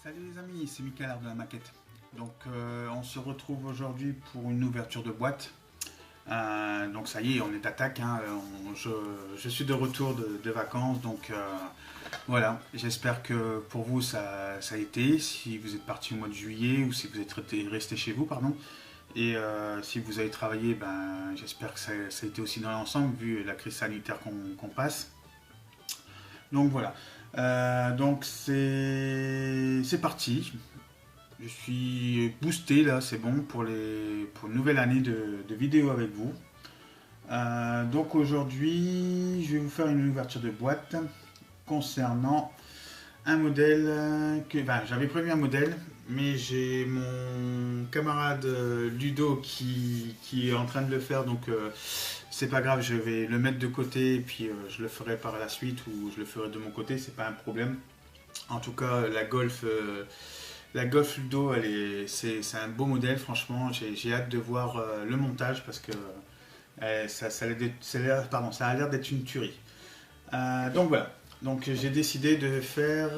Salut les amis, c'est Mickaël de la maquette. Donc on se retrouve aujourd'hui pour une ouverture de boîte. Donc ça y est, on est d'attaque, hein. Je suis de retour de vacances, donc voilà. J'espère que pour vous ça a été, si vous êtes parti au mois de juillet ou si vous êtes resté chez vous, pardon. Et si vous avez travaillé, ben, j'espère que ça a été aussi dans l'ensemble, vu la crise sanitaire qu'on passe. Donc voilà. Donc c'est parti. Je suis boosté là, c'est bon pour une nouvelle année de vidéos avec vous. Donc aujourd'hui, je vais vous faire une ouverture de boîte concernant un modèle que, enfin, j'avais prévu un modèle, mais j'ai mon camarade Ludo qui est en train de le faire, donc c'est pas grave, je vais le mettre de côté et puis je le ferai par la suite ou je le ferai de mon côté, c'est pas un problème. En tout cas, la Golf Ludo, c'est un beau modèle, franchement. J'ai hâte de voir le montage parce que ça a l'air d'être une tuerie. Donc voilà. Donc j'ai décidé de faire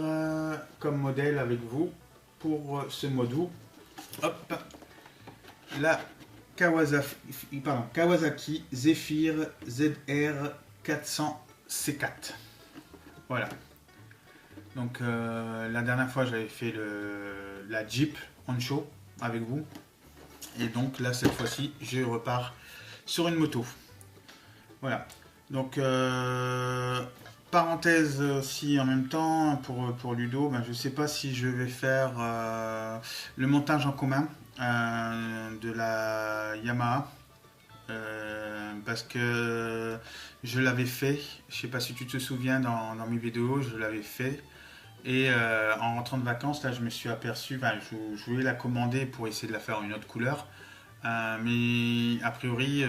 comme modèle avec vous pour ce mois d'août. Hop, la Kawasaki Zephyr ZR 400 C4. Voilà. Donc la dernière fois j'avais fait la Jeep Honcho avec vous. Et donc là cette fois-ci je repars sur une moto. Voilà. Donc parenthèse aussi en même temps pour Ludo, ben, je ne sais pas si je vais faire le montage en commun de la Yamaha. Parce que je l'avais fait, je sais pas si tu te souviens dans mes vidéos, je l'avais fait. Et en rentrant de vacances, là, je me suis aperçu, enfin, je voulais la commander pour essayer de la faire en une autre couleur. Mais a priori,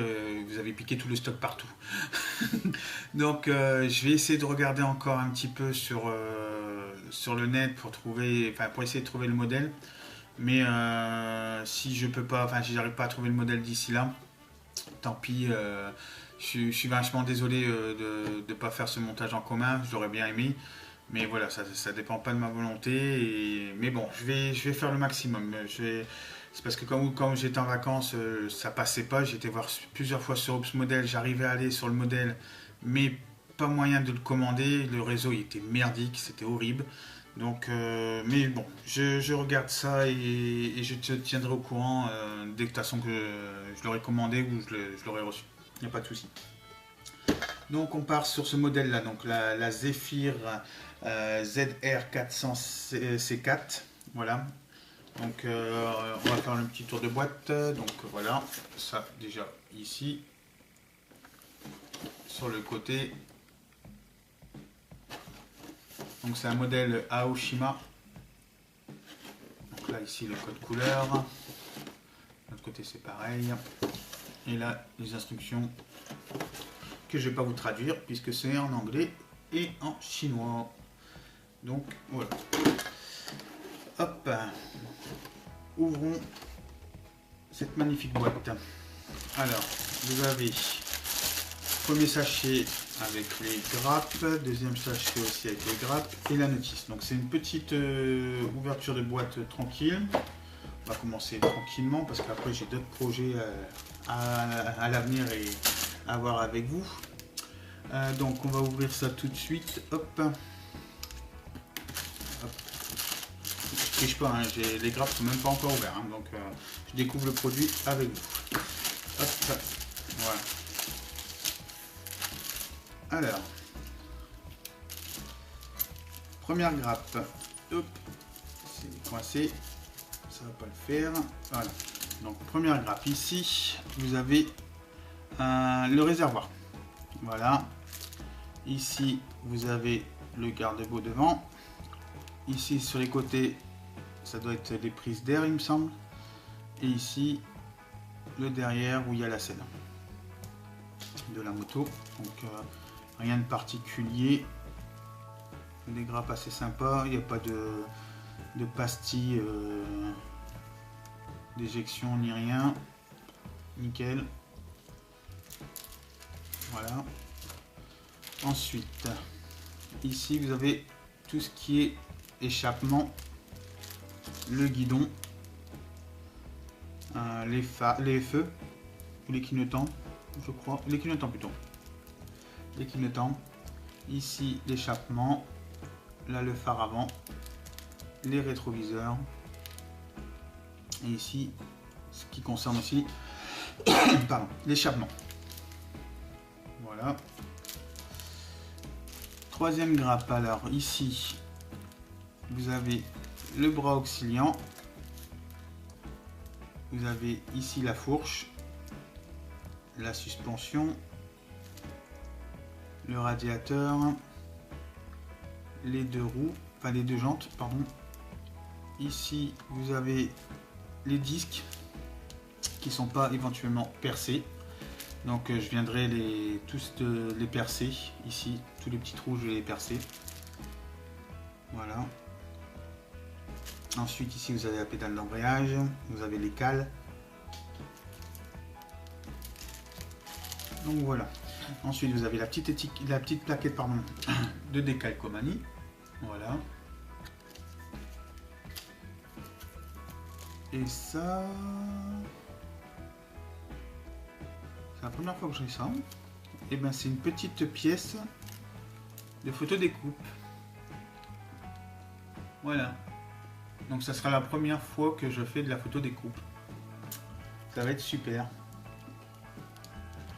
vous avez piqué tout le stock partout. Donc, je vais essayer de regarder encore un petit peu sur le net pour trouver, enfin, pour essayer de trouver le modèle. Mais si je peux pas, enfin, si j'arrive pas à trouver le modèle d'ici là, tant pis. Je suis vachement désolé de ne pas faire ce montage en commun. J'aurais bien aimé. Mais voilà, ça dépend pas de ma volonté. Mais bon, je vais faire le maximum. C'est parce que quand j'étais en vacances, ça passait pas. J'étais voir plusieurs fois sur Ops Model. J'arrivais à aller sur le modèle, mais pas moyen de le commander. Le réseau il était merdique, c'était horrible. Donc, mais bon, je regarde ça et je te tiendrai au courant dès que de toute façon que je l'aurai commandé ou je l'aurai reçu. Il n'y a pas de souci. Donc on part sur ce modèle là, donc la Zephyr ZR 400 C4. Voilà. Donc on va faire un petit tour de boîte. Donc voilà, ça déjà ici. Sur le côté. Donc c'est un modèle Aoshima. Donc là ici le code couleur. De l'autre côté c'est pareil. Et là les instructions que je ne vais pas vous traduire puisque c'est en anglais et en chinois. Donc voilà. Hop. Ouvrons cette magnifique boîte. Alors, vous avez premier sachet avec les grappes, deuxième sachet aussi avec les grappes et la notice. Donc c'est une petite ouverture de boîte tranquille. On va commencer tranquillement parce qu'après j'ai d'autres projets à l'avenir et à voir avec vous. Donc on va ouvrir ça tout de suite. Hop. Hop. Je triche pas, hein, les grappes sont même pas encore ouverts, hein, donc je découvre le produit avec vous. Hop. Voilà. Alors, première grappe. Hop. C'est coincé. Ça va pas le faire. Voilà. Donc première grappe ici, vous avez le réservoir. Voilà. Ici, vous avez le garde-boue devant. Ici, sur les côtés, ça doit être des prises d'air, il me semble. Et ici, le derrière où il y a la selle de la moto. Donc, rien de particulier. Des grappes assez sympas. Il n'y a pas de pastilles d'éjection ni rien. Nickel. Voilà. Ensuite, ici vous avez tout ce qui est échappement le guidon, les feux, ou les clignotants, je crois, les clignotants plutôt. Les clignotants, ici l'échappement, là le phare avant, les rétroviseurs, et ici ce qui concerne aussi l'échappement. Voilà. Troisième grappe, alors ici vous avez le bras auxiliant, vous avez ici la fourche, la suspension, le radiateur, les deux roues, enfin les deux jantes, pardon. Ici vous avez les disques qui sont pas éventuellement percés, donc je viendrai tous les percer ici, tous les petits trous je vais les percer. Voilà. Ensuite ici vous avez la pédale d'embrayage, vous avez les cales. Donc voilà. Ensuite vous avez la petite plaquette pardon, de décalcomanie. Voilà. Et ça, c'est la première fois que je fais ça. Et ben c'est une petite pièce de photo découpe. Voilà. Donc ça sera la première fois que je fais de la photo découpe. Ça va être super.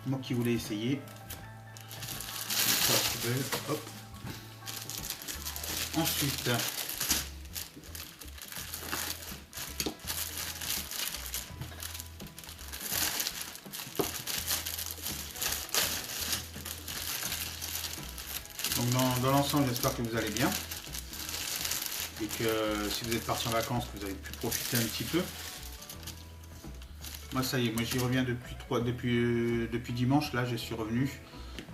Moi qui voulais essayer. Hop. Ensuite, donc dans l'ensemble, j'espère que vous allez bien et que si vous êtes parti en vacances, vous avez pu profiter un petit peu. Moi ça y est, moi j'y reviens depuis dimanche, là je suis revenu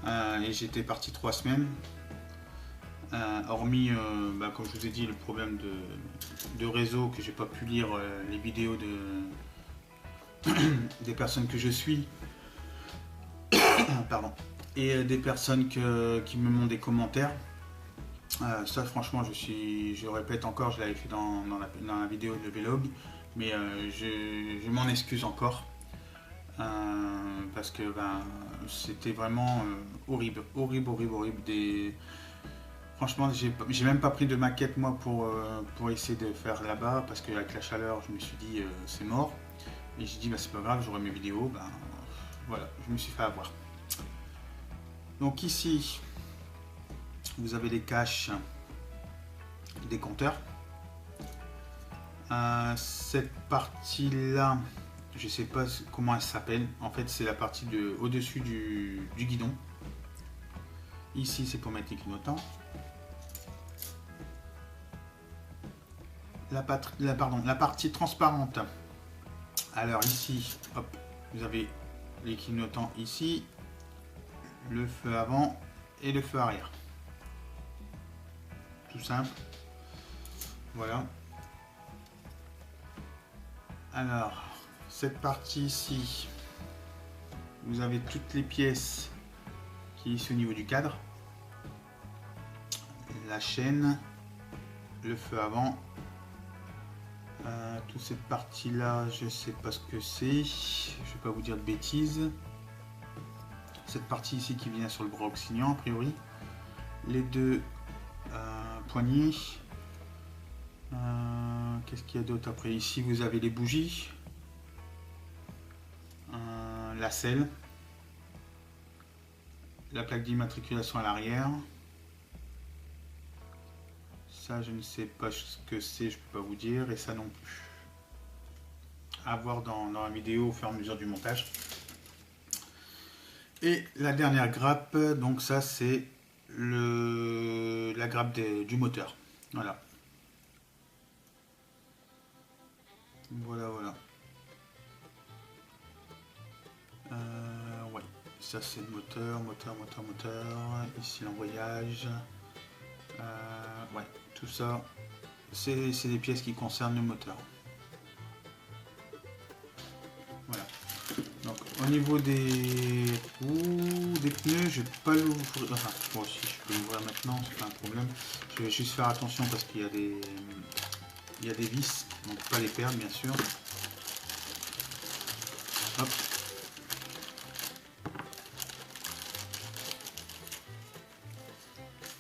et j'étais parti 3 semaines. Hormis, comme je vous ai dit, le problème de réseau, que j'ai pas pu lire les vidéos des personnes que je suis, pardon, et des personnes qui me montrent des commentaires. Ça franchement je répète encore, je l'avais fait dans la vidéo de vlog, mais je m'en excuse encore parce que c'était vraiment horrible. Franchement j'ai même pas pris de maquette moi pour essayer de faire là-bas, parce qu'avec la chaleur je me suis dit c'est mort, et j'ai dit c'est pas grave, j'aurai mes vidéos. Voilà, je me suis fait avoir. Donc ici vous avez les caches des compteurs. Cette partie là, je sais pas comment elle s'appelle, en fait c'est la partie au-dessus du guidon. Ici c'est pour mettre les clignotants. La partie transparente, alors ici hop, vous avez les clignotants ici, le feu avant et le feu arrière, tout simple. Voilà. Alors cette partie ici, vous avez toutes les pièces qui sont au niveau du cadre, la chaîne, le feu avant. Toute cette partie là, je sais pas ce que c'est, je vais pas vous dire de bêtises. Cette partie ici qui vient sur le bras auxiliant a priori, les deux poignées. Qu'est-ce qu'il y a d'autre après? Ici vous avez les bougies, la selle, la plaque d'immatriculation à l'arrière. Ça je ne sais pas ce que c'est, je peux pas vous dire, et ça non plus. À voir dans la vidéo au fur et à mesure du montage. Et la dernière grappe, donc ça c'est la grappe du moteur. Voilà. Voilà. Ouais, ça c'est le moteur. Ici l'embrayage. Ouais, tout ça, c'est des pièces qui concernent le moteur. Voilà. Donc au niveau des roues, des pneus, je vais pas l'ouvrir. Enfin, bon, si je peux l'ouvrir maintenant, c'est pas un problème. Je vais juste faire attention parce qu'il y a des vis Donc pas les perdre bien sûr. Hop.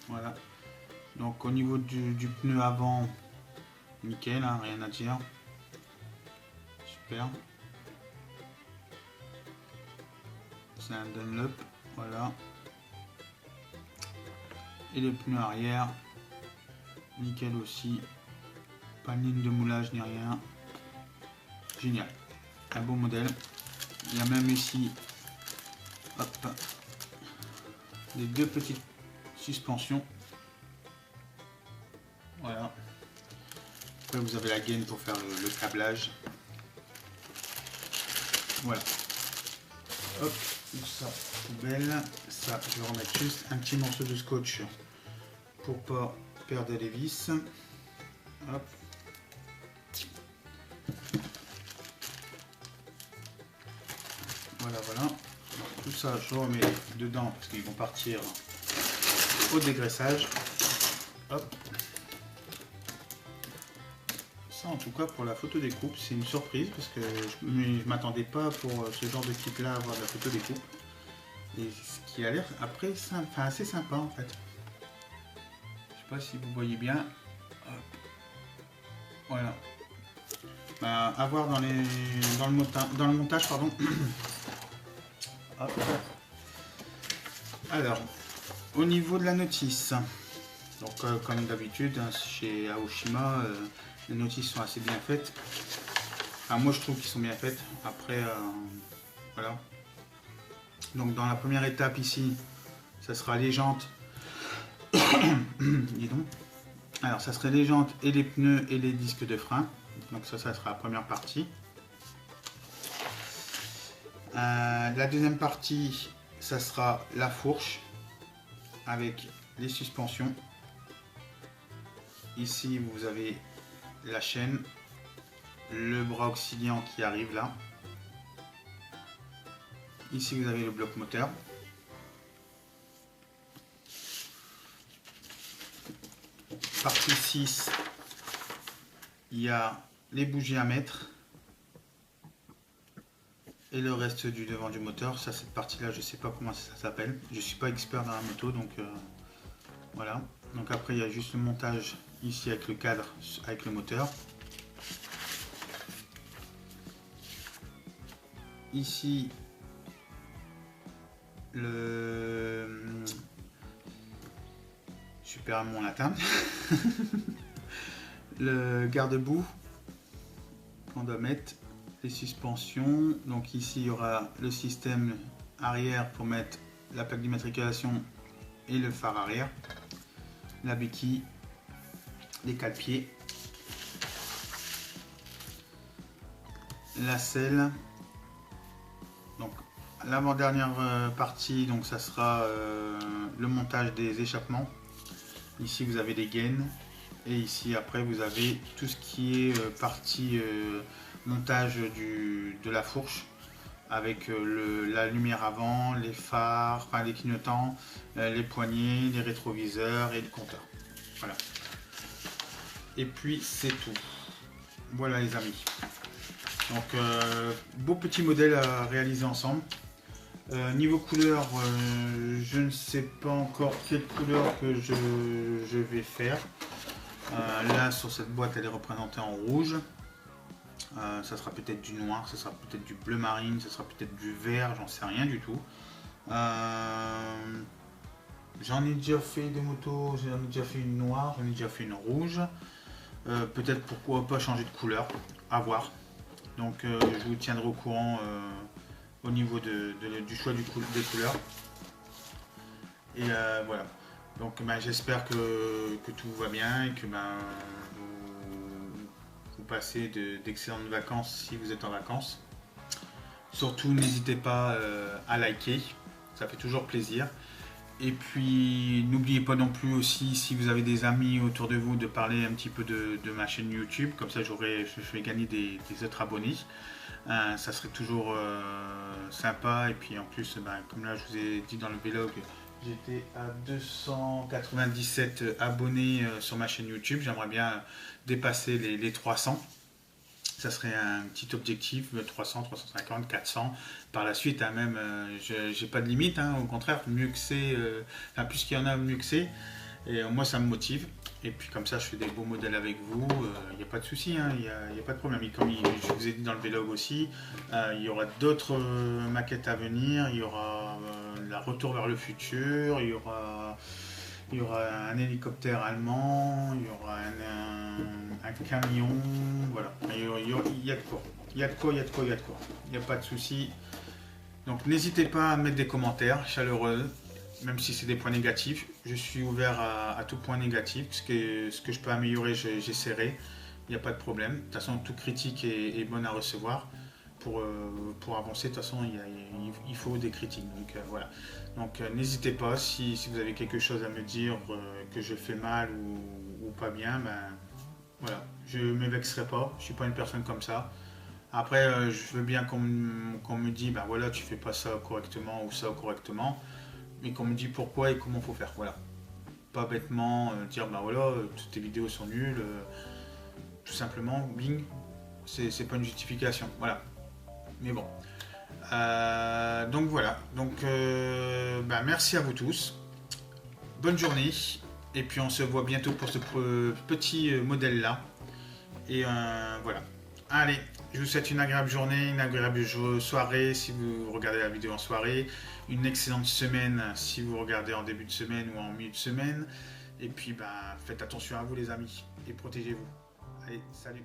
Voilà. Donc au niveau du pneu avant, nickel, hein, rien à dire. Super. C'est un Dunlop, voilà. Et le pneu arrière, nickel aussi. Pas de ligne de moulage ni rien. Génial. Un beau modèle. Il y a même ici, hop, les deux petites suspensions. Voilà. Après vous avez la gaine pour faire le câblage. Voilà. Hop, ça poubelle. Ça, je vais remettre juste un petit morceau de scotch pour pas perdre les vis. Hop. Voilà, voilà. Alors, tout ça, je remets dedans parce qu'ils vont partir au dégraissage. Hop. Ça, en tout cas, pour la photo découpe, c'est une surprise parce que je ne m'attendais pas pour ce genre de kit là à avoir de la photo découpe. Et ce qui a l'air après assez sympa en fait. Je sais pas si vous voyez bien. Hop. Voilà. Bah, à voir dans le montage, pardon. Hop. Alors, au niveau de la notice, donc comme d'habitude hein, chez Aoshima, les notices sont assez bien faites. Enfin, moi je trouve qu'ils sont bien faites. Après, voilà. Donc dans la première étape ici, ça sera les jantes. Dis donc. Alors ça serait les jantes et les pneus et les disques de frein. Donc ça sera la première partie. La deuxième partie, ça sera la fourche avec les suspensions. Ici vous avez la chaîne, le bras auxiliant qui arrive là. Ici vous avez le bloc moteur. Partie 6, il y a les bougies à mettre et le reste du devant du moteur. Ça, cette partie là je sais pas comment ça s'appelle, je suis pas expert dans la moto, donc voilà. Donc après il y a juste le montage ici avec le cadre avec le moteur. Ici je perds mon latin. Le garde-boue qu'on doit mettre, les suspensions. Donc ici il y aura le système arrière pour mettre la plaque d'immatriculation et le phare arrière, la béquille, les cale-pieds, la selle. Donc l'avant-dernière partie, donc ça sera le montage des échappements. Ici vous avez des gaines et ici après vous avez tout ce qui est partie montage de la fourche avec la lumière avant, les phares, enfin les clignotants, les poignées, les rétroviseurs et le compteur. Voilà. Et puis c'est tout. Voilà les amis. Donc beau petit modèle à réaliser ensemble. Niveau couleur, je ne sais pas encore quelle couleur que je vais faire. Là sur cette boîte elle est représentée en rouge. Ça sera peut-être du noir, ça sera peut-être du bleu marine, ça sera peut-être du vert, j'en sais rien du tout. J'en ai déjà fait des motos, j'en ai déjà fait une noire, j'en ai déjà fait une rouge. Peut-être pourquoi pas changer de couleur, à voir. Donc je vous tiendrai au courant au niveau du choix des couleurs. Et voilà. Donc j'espère que tout va bien et que vous passez d'excellentes vacances si vous êtes en vacances. Surtout n'hésitez pas à liker, ça fait toujours plaisir. Et puis n'oubliez pas non plus aussi, si vous avez des amis autour de vous, de parler un petit peu de ma chaîne YouTube, comme ça je vais gagner des autres abonnés. Ça serait toujours sympa. Et puis en plus, comme là je vous ai dit dans le vlog, j'étais à 297 abonnés sur ma chaîne YouTube. J'aimerais bien dépasser les 300. Ça serait un petit objectif, 300, 350, 400. Par la suite, hein, même, j'ai pas de limite, hein, au contraire, mieux que c'est, enfin, plus qu'il y en a, mieux que c'est. Et moi, ça me motive. Et puis comme ça, je fais des beaux modèles avec vous. Il n'y a pas de souci, hein, y a pas de problème. Et comme je vous ai dit dans le vlog aussi, il y aura d'autres maquettes à venir. Il y aura la Retour vers le futur. Il y aura un hélicoptère allemand. Il y aura un camion. Voilà. Il y a de quoi. Il y a de quoi, il y a de quoi, il y a de quoi. Il n'y a pas de souci. Donc n'hésitez pas à mettre des commentaires chaleureux, même si c'est des points négatifs. Je suis ouvert à tout point négatif. Ce que je peux améliorer, j'essaierai. Il n'y a pas de problème. De toute façon, toute critique est bonne à recevoir. Pour avancer, de toute façon, il faut des critiques. Donc voilà. Donc n'hésitez pas, si vous avez quelque chose à me dire que je fais mal ou pas bien, ben voilà. Je ne me vexerai pas. Je ne suis pas une personne comme ça. Après, je veux bien qu'on me dise, ben voilà, tu fais pas ça correctement ou ça correctement, mais qu'on me dise pourquoi et comment faut faire. Voilà. Pas bêtement dire, ben voilà, toutes tes vidéos sont nulles. Tout simplement, bing, c'est pas une justification. Voilà. Mais bon. Donc voilà. Donc, ben, merci à vous tous. Bonne journée. Et puis on se voit bientôt pour ce petit modèle-là. Et voilà. Allez, je vous souhaite une agréable journée, une agréable soirée si vous regardez la vidéo en soirée, une excellente semaine si vous regardez en début de semaine ou en milieu de semaine. Et puis, bah, faites attention à vous les amis et protégez-vous. Allez, salut!